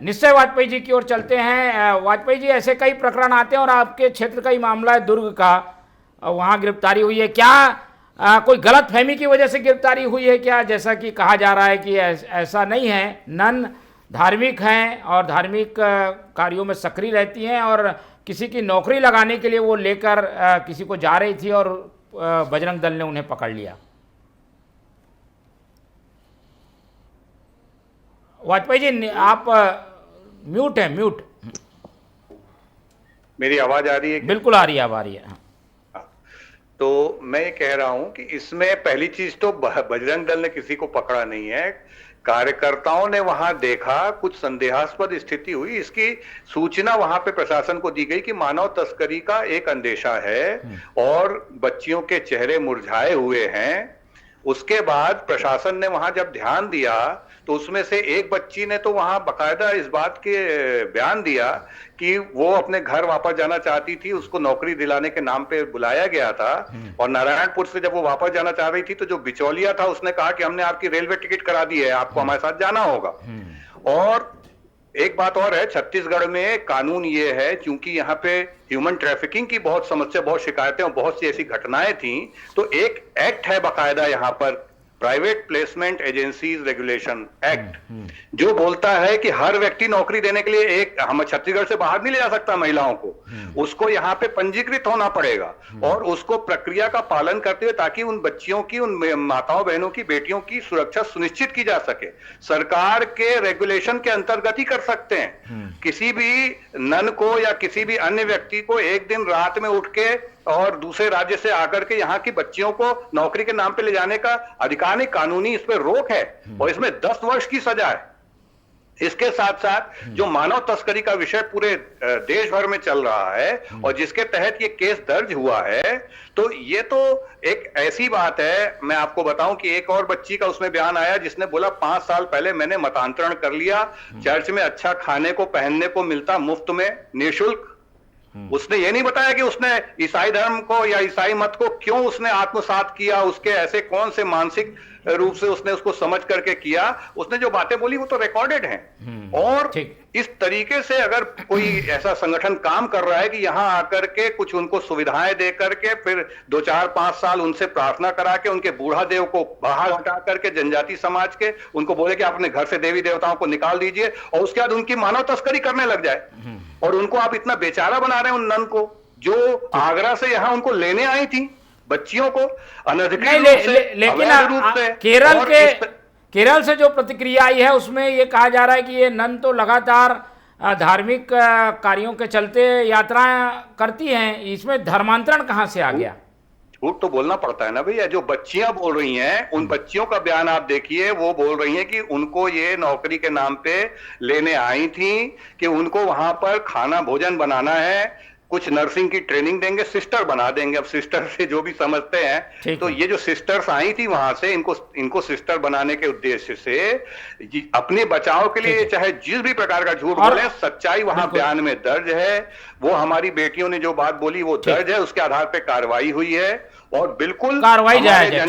निश्चय वाजपेयी जी की ओर चलते हैं। वाजपेयी जी, ऐसे कई प्रकरण आते हैं और आपके क्षेत्र का ही मामला है दुर्ग का, वहाँ गिरफ्तारी हुई है क्या? कोई गलत फहमी की वजह से गिरफ्तारी हुई है क्या? जैसा कि कहा जा रहा है कि ऐसा नहीं है, नन धार्मिक हैं और धार्मिक कार्यों में सक्रिय रहती हैं और किसी की नौकरी लगाने के लिए वो लेकर किसी को जा रही थी और बजरंग दल ने उन्हें पकड़ लिया। वाजपेयी जी, आप म्यूट हैं, म्यूट। मेरी आवाज आ रही है? बिल्कुल आ रही है, अब आ रही है। तो मैं ये कह रहा हूं कि इसमें पहली चीज तो बजरंग दल ने किसी को पकड़ा नहीं है। कार्यकर्ताओं ने वहां देखा, कुछ संदेहास्पद स्थिति हुई, इसकी सूचना वहां पे प्रशासन को दी गई कि मानव तस्करी का एक अंदेशा है और बच्चियों के चेहरे मुरझाए हुए हैं। उसके बाद प्रशासन ने वहां जब ध्यान दिया तो उसमें से एक बच्ची ने तो वहां बकायदा इस बात के बयान दिया कि वो अपने घर वापस जाना चाहती थी, उसको नौकरी दिलाने के नाम पे बुलाया गया था। और नारायणपुर से जब वो वापस जाना चाह रही थी तो जो बिचौलिया था उसने कहा कि हमने आपकी रेलवे टिकट करा दी है, आपको हमारे साथ जाना होगा। और एक बात और है, छत्तीसगढ़ में कानून ये है, क्योंकि यहाँ पे ह्यूमन ट्रैफिकिंग की बहुत समस्या, बहुत शिकायतें और बहुत सी ऐसी घटनाएं थी, तो एक एक्ट है बकायदा यहाँ पर, private placement agencies regulation act, जो बोलता है कि हर व्यक्ति नौकरी देने के लिए, एक हम छत्तीसगढ़ से बाहर नहीं ले जा सकता महिलाओं को, उसको यहाँ पे पंजीकृत होना पड़ेगा और उसको प्रक्रिया का पालन करते हुए, ताकि उन बच्चियों की, उन माताओं बहनों की, बेटियों की सुरक्षा सुनिश्चित की जा सके। सरकार के रेगुलेशन के अंतर्गत ही कर सकते हैं। किसी भी नन को या किसी भी अन्य व्यक्ति को एक दिन रात में उठ के और दूसरे राज्य से आकर के यहाँ की बच्चियों को नौकरी के नाम पे ले जाने का अधिकार नहीं, कानूनी इस पे रोक है और इसमें 10 वर्ष की सजा है। इसके साथ साथ जो मानव तस्करी का विषय पूरे देश भर में चल रहा है और जिसके तहत ये केस दर्ज हुआ है, तो ये तो एक ऐसी बात है, मैं आपको बताऊं कि एक और बच्ची का उसमें बयान आया जिसने बोला 5 साल पहले मैंने मतांतरण कर लिया, चर्च में अच्छा खाने को पहनने को मिलता मुफ्त में, निःशुल्क। उसने ये नहीं बताया कि उसने ईसाई धर्म को या ईसाई मत को क्यों उसने आत्मसात किया, उसके ऐसे कौन से मानसिक रूप से उसने उसको समझ करके किया। उसने जो बातें बोली वो तो रिकॉर्डेड हैं। और इस तरीके से अगर कोई ऐसा संगठन काम कर रहा है कि यहां आकर के कुछ उनको सुविधाएं दे करके फिर 2-4-5 साल उनसे प्रार्थना करा के उनके बूढ़ा देव को बाहर हटा करके जनजाति समाज के उनको बोले कि आप अपने घर से देवी देवताओं को निकाल दीजिए और उसके बाद उनकी मानव तस्करी करने लग जाए, और उनको आप इतना बेचारा बना रहे हैं उन नन को जो आगरा से यहां उनको लेने आई थी, बच्चियों को अनधिकृत रूप से। केरल से जो प्रतिक्रिया आई है उसमें ये कहा जा रहा है कि ये नन तो लगातार धार्मिक कार्यों के चलते यात्राएं करती हैं, इसमें धर्मांतरण कहां से आ गया? झूठ तो बोलना पड़ता है ना भैया। जो बच्चियां बोल रही हैं, उन बच्चियों का बयान आप देखिए, वो बोल रही हैं कि उनको ये नौकरी के नाम पे लेने आई थी कि उनको वहां पर खाना भोजन बनाना है, कुछ नर्सिंग की ट्रेनिंग देंगे, सिस्टर बना देंगे। अब सिस्टर से जो भी समझते हैं, तो ये जो सिस्टर्स आई थी वहां से, इनको सिस्टर बनाने के उद्देश्य से अपने बचाव के लिए चाहे जिस भी प्रकार का झूठ बोले, सच्चाई वहां बयान में दर्ज है। वो हमारी बेटियों ने जो बात बोली वो दर्ज है, उसके आधार पर कार्रवाई हुई है और बिल्कुल कार्रवाई जायज है।